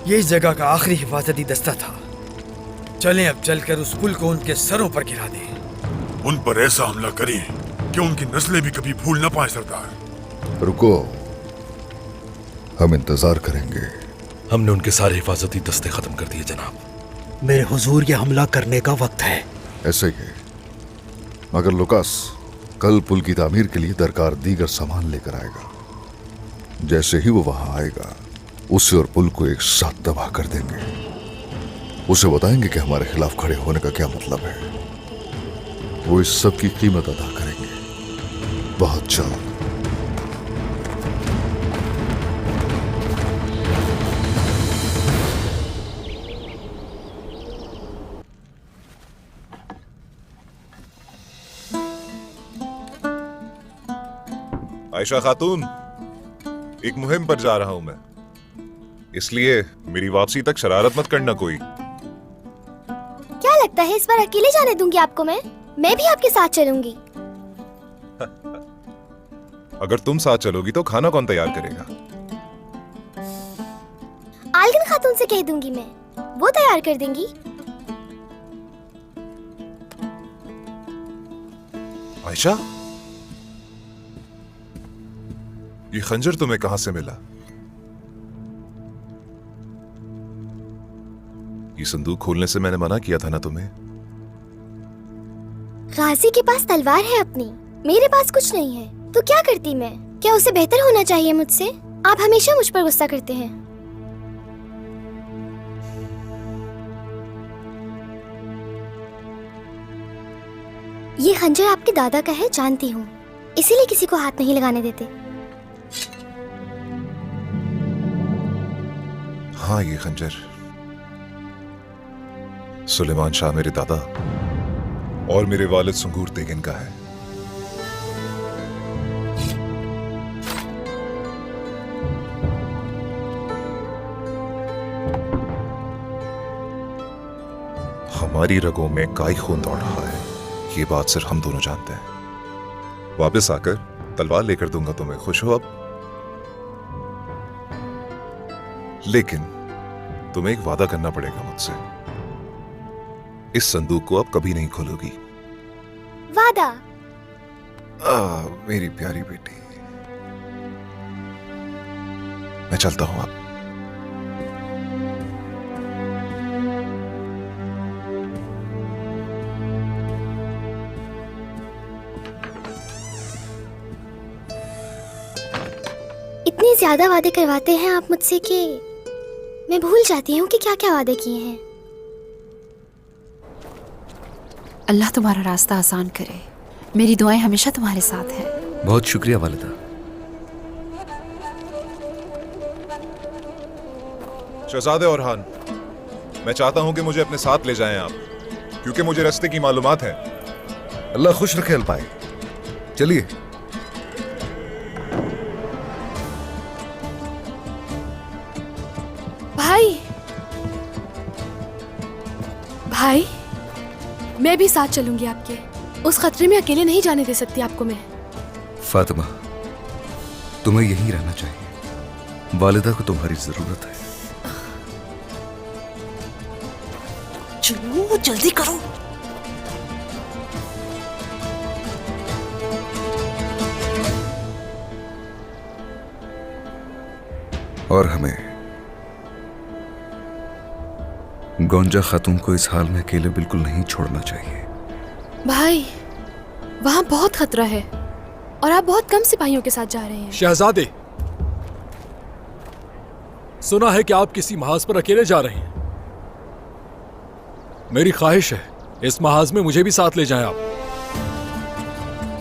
ये इस जगह का आखिरी हिफाजती दस्ता था। चलें अब चलकर उस पुल को उनके सरों पर गिरा दें। उन पर ऐसा हमला करें कि उनकी नस्लें भी कभी भूल न पाए सरदार। रुको, हम इंतजार करेंगे। हमने उनके सारे हिफाजती दस्ते खत्म कर दिए जनाब। मेरे हुजूर, ये हमला करने का वक्त है। ऐसे ही है, मगर लुकास कल पुल की तामीर के लिए दरकार दीगर सामान लेकर आएगा। जैसे ही वो वहां आएगा, उसे और पुल को एक साथ तबाह कर देंगे। उसे बताएंगे कि हमारे खिलाफ खड़े होने का क्या मतलब है। वो इस सब की कीमत अदा करेंगे बहुत जल्द। आयशा खातून, एक मुहिम पर जा रहा हूं मैं, इसलिए मेरी वापसी तक शरारत मत करना कोई। क्या लगता है इस बार अकेले जाने दूंगी आपको? मैं भी आपके साथ चलूंगी। अगर तुम साथ चलोगी तो खाना कौन तैयार करेगा? आलगन खातून से कह दूंगी मैं, वो तैयार कर देंगी। आयशा, ये खंजर तुम्हें कहां से मिला? ये संदूक खोलने से मैंने मना किया था ना तुम्हें? गाजी के पास तलवार है अपनी, मेरे पास कुछ नहीं है, तो क्या करती मैं? क्या उसे बेहतर होना चाहिए मुझसे? आप हमेशा मुझ पर गुस्सा करते हैं। ये खंजर आपके दादा का है, जानती हूँ, इसीलिए किसी को हाथ नहीं लगाने देते। हाँ, ये खंजर सुलेमान शाह मेरे दादा और मेरे वालिद सुंगूर तेगिन का है। हमारी रगों में काई खून दौड़ रहा है, ये बात सिर्फ हम दोनों जानते हैं। वापस आकर तलवार लेकर दूंगा तुम्हें, खुश हो अब? लेकिन तुम्हें एक वादा करना पड़ेगा मुझसे। इस संदूक को अब कभी नहीं खोलोगी। वादा? मेरी प्यारी बेटी, मैं चलता हूं अब। इतने ज्यादा वादे करवाते हैं आप मुझसे कि मैं भूल जाती हूँ कि क्या क्या वादे किए हैं। अल्लाह तुम्हारा रास्ता आसान करे। मेरी दुआएं हमेशा तुम्हारे साथ हैं। बहुत शुक्रिया वालिदा। शहजादे ओरहान, मैं चाहता हूं कि मुझे अपने साथ ले जाएं आप, क्योंकि मुझे रास्ते की मालूमात है। अल्लाह खुश रखे अलपाई। चलिए। भाई, भाई, मैं भी साथ चलूंगी आपके। उस खतरे में अकेले नहीं जाने दे सकती आपको मैं। फातिमा, तुम्हें यहीं रहना चाहिए। वालिदा को तुम्हारी जरूरत है। चलो जल्दी करो। और हमें गोंजा खातून को इस हाल में अकेले बिल्कुल नहीं छोड़ना चाहिए। भाई, वहाँ बहुत खतरा है और आप बहुत कम सिपाहियों के साथ जा रहे हैं। शहजादे, सुना है कि आप किसी महाज पर अकेले जा रहे हैं। मेरी ख्वाहिश है इस महाज में मुझे भी साथ ले जाएं आप।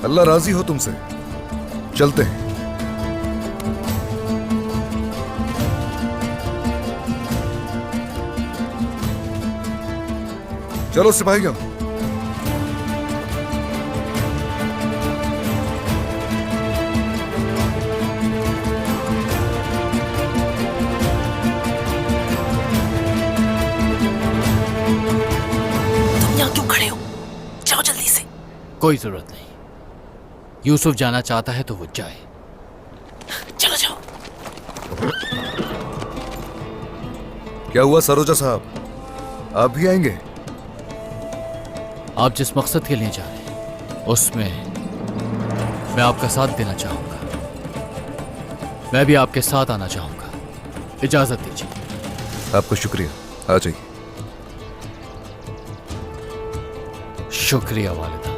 अल्लाह राजी हो तुमसे। चलते हैं। चलो सिपाहियों। तुम यहाँ क्यों खड़े हो? जाओ जल्दी से। कोई जरूरत नहीं। यूसुफ जाना चाहता है तो वो जाए। चलो जाओ। क्या हुआ सरोजा साहब, आप भी आएंगे? आप जिस मकसद के लिए जा रहे हैं उसमें मैं आपका साथ देना चाहूंगा। मैं भी आपके साथ आना चाहूंगा। इजाजत दीजिए। आपका शुक्रिया। आ जाइए। शुक्रिया वालिदा।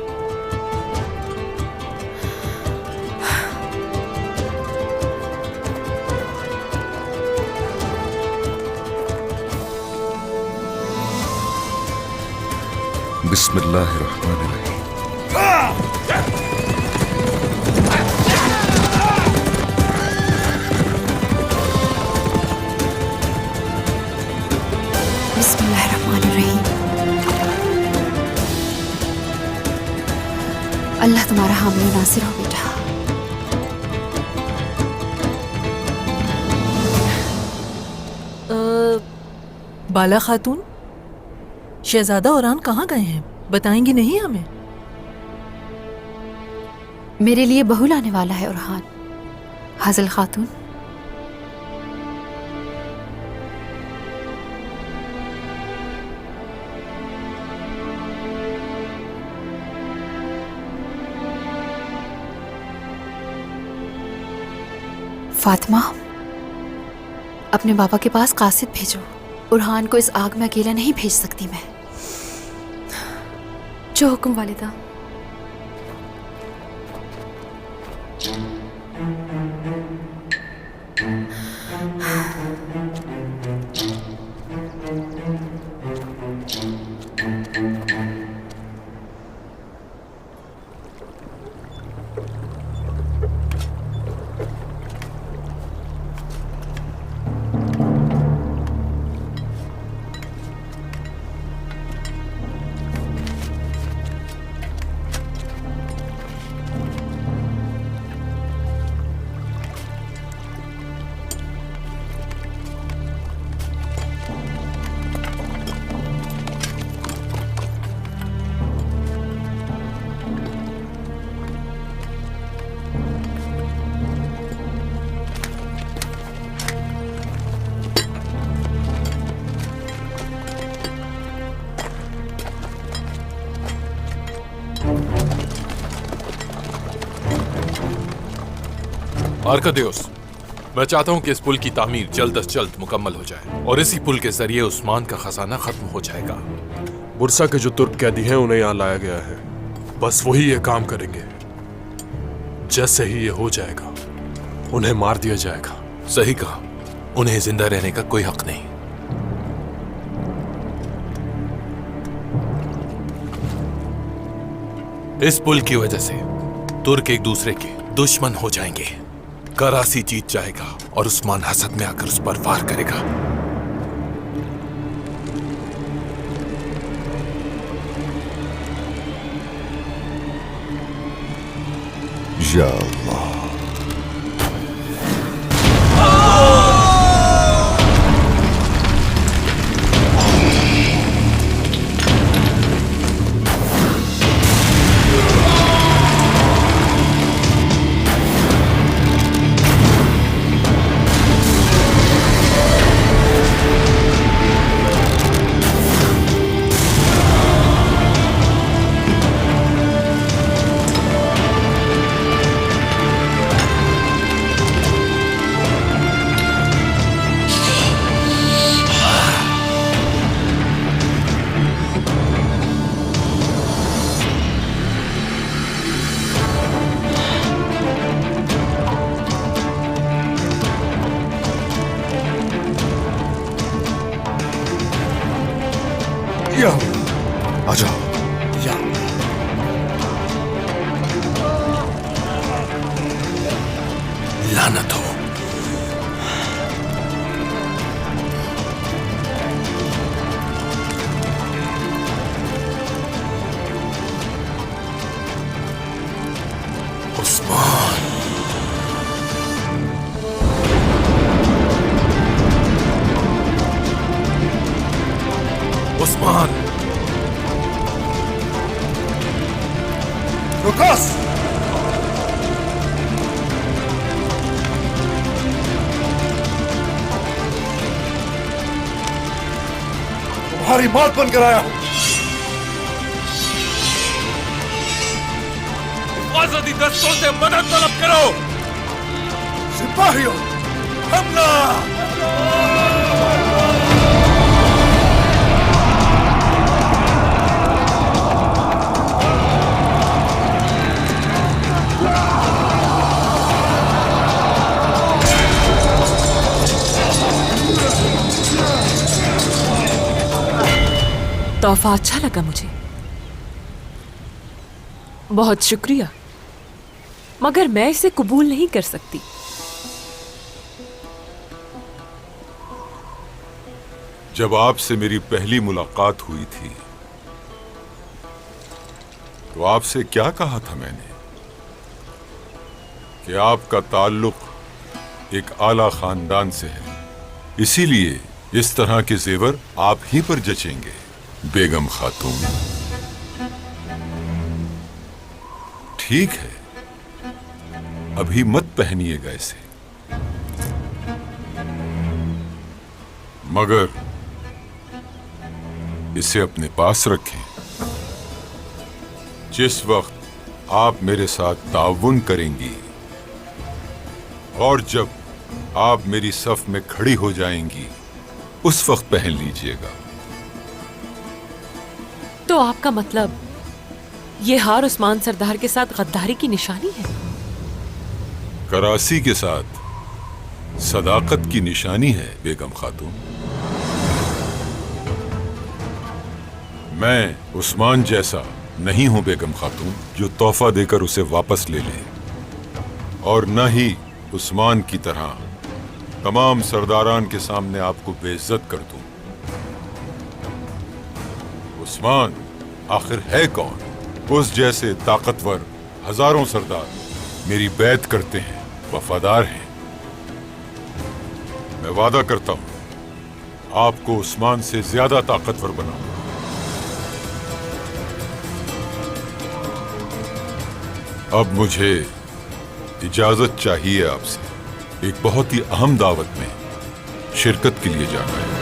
बिस्मिल्लाहिर्रहमानिर्रहीम। बिस्मिल्लाहिर्रहमानिर्रहीम। अल्लाह तुम्हारा हामी नासिर हो बेटा। बाला खातून, शहजादा ओरान कहाँ गए हैं? बताएंगी नहीं हमें? मेरे लिए बहू लाने वाला है ओरहान। हाजिल खातून। फातिमा, अपने बाबा के पास कासिद भेजो। ओरहान को इस आग में अकेला नहीं भेज सकती मैं। जो हुक्म वालिदा। आर्कादियोस, मैं चाहता हूं कि इस पुल की तामीर जल्द अज जल्द मुकम्मल हो जाए और इसी पुल के जरिए उस्मान का खजाना खत्म हो जाएगा। बुरसा के जो तुर्क कैदी हैं उन्हें यहाँ लाया गया है, बस वही ये काम करेंगे। जैसे ही ये हो जाएगा उन्हें मार दिया जाएगा। सही कहा, उन्हें जिंदा रहने का कोई हक नहीं। इस पुल की वजह से तुर्क एक दूसरे के दुश्मन हो जाएंगे। करासी जीत जाएगा और उस्मान हसद में आकर उस पर वार करेगा। या अल्लाह। आ जाओ। लानत हो। उस्मान, उस्मान, रुकस! तुम्हारी मौत बनकर आया हूं। हिफाजती दस्तों से मदद तलब करो। सिपाहियों, हमला! तोहफा अच्छा लगा मुझे, बहुत शुक्रिया, मगर मैं इसे कबूल नहीं कर सकती। जब आपसे मेरी पहली मुलाकात हुई थी तो आपसे क्या कहा था मैंने कि आपका ताल्लुक एक आला खानदान से है, इसीलिए इस तरह के जेवर आप ही पर जचेंगे। बेगम खातून, ठीक है, अभी मत पहनिएगा इसे, मगर इसे अपने पास रखें। जिस वक्त आप मेरे साथ ताउन करेंगी और जब आप मेरी सफ में खड़ी हो जाएंगी, उस वक्त पहन लीजिएगा। तो आपका मतलब ये हार उस्मान सरदार के साथ गद्दारी की निशानी है? करासी के साथ सदाकत की निशानी है बेगम खातून। मैं उस्मान जैसा नहीं हूं बेगम खातून जो तोहफा देकर उसे वापस ले ले, और न ही उस्मान की तरह तमाम सरदारान के सामने आपको बेइज्जत कर दूं। उस्मान आखिर है कौन? उस जैसे ताकतवर हजारों सरदार मेरी बैत करते हैं, वफादार हैं। मैं वादा करता हूं आपको उस्मान से ज्यादा ताकतवर बनाऊंगा। अब मुझे इजाजत चाहिए आपसे, एक बहुत ही अहम दावत में शिरकत के लिए जाना है।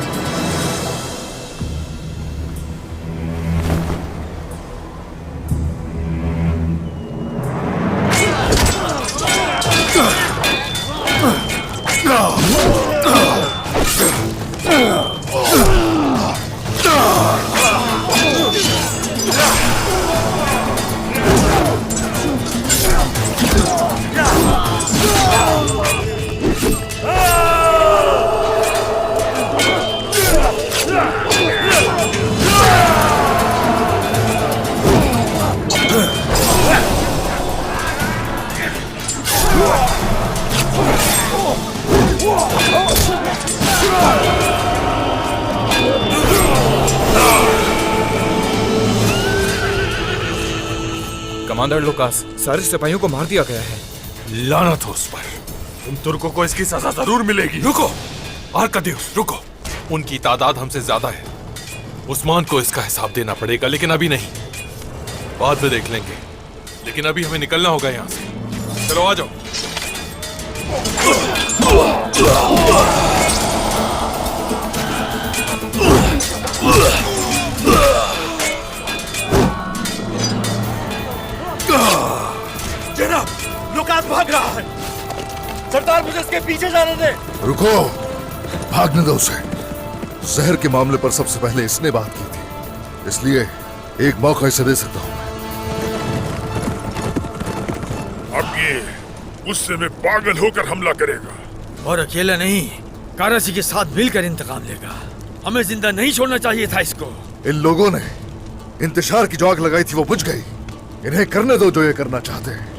कमांडर लुकास, सारे सिपाहियों को मार दिया गया है। लानत हो उस पर। तुम तुर्कों को इसकी सजा जरूर मिलेगी। रुको आर्कादियुस, रुको। उनकी तादाद हमसे ज्यादा है। उस्मान को इसका हिसाब देना पड़ेगा, लेकिन अभी नहीं, बाद में देख लेंगे। लेकिन अभी हमें निकलना होगा यहाँ से। चलो आ जाओ। जनाब, लुकास भाग रहा है। सरदार, मुझे इसके पीछे जाने दे। रुको, भागने दो उसे। जहर के मामले पर सबसे पहले इसने बात की थी, इसलिए एक मौका इसे दे सकता हूं। अब ये गुस्से में पागल होकर हमला करेगा। और अकेला नहीं, कारासी के साथ मिलकर इंतकाम लेगा। हमें जिंदा नहीं छोड़ना चाहिए था इसको। इन लोगों ने इंतशार की जो आग लगाई थी वो बुझ गई। इन्हें करने दो जो ये करना चाहते हैं।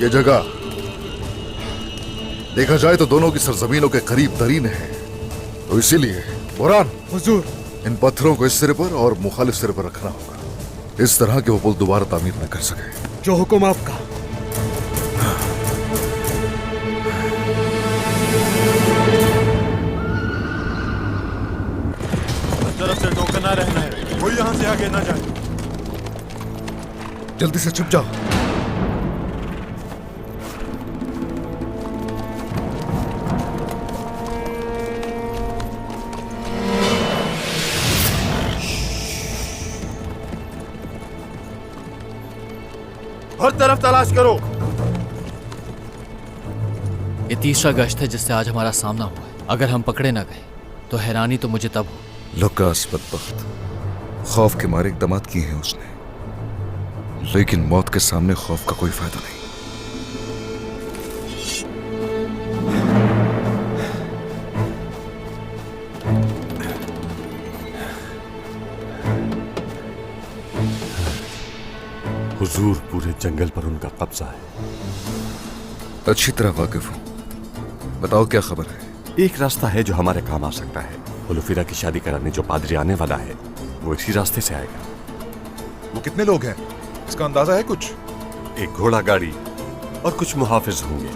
ये जगह देखा जाए तो दोनों की सरजमीनों के करीब तरीन है, तो इसीलिए बुरहान, हुजूर, इन पत्थरों को इस सिरे पर और मुखालिफ सिरे पर रखना होगा, इस तरह के वो पुल दोबारा तामीर न कर सके। जो हुक्म आपका। तरफ से टोकन ना रहना है, कोई यहाँ से आगे ना जाए। जल्दी से छुप जाओ। हर तरफ तलाश करो। ये तीसरा गश्त है जिससे आज हमारा सामना हुआ है। अगर हम पकड़े ना गए तो हैरानी तो मुझे तब हो। लुकास बदबख्त, खौफ के मारे इक़दामात किए हैं उसने, लेकिन मौत के सामने खौफ का कोई फायदा नहीं। हुजूर, पूरे जंगल पर उनका कब्जा है। अच्छी तरह वाकिफ हूं। बताओ क्या खबर है? एक रास्ता है जो हमारे काम आ सकता है। होलोफिरा की शादी कराने जो पादरी आने वाला है वो इसी रास्ते से आएगा। वो कितने लोग हैं, इसका अंदाजा है कुछ? एक घोड़ा गाड़ी और कुछ मुहाफिज होंगे।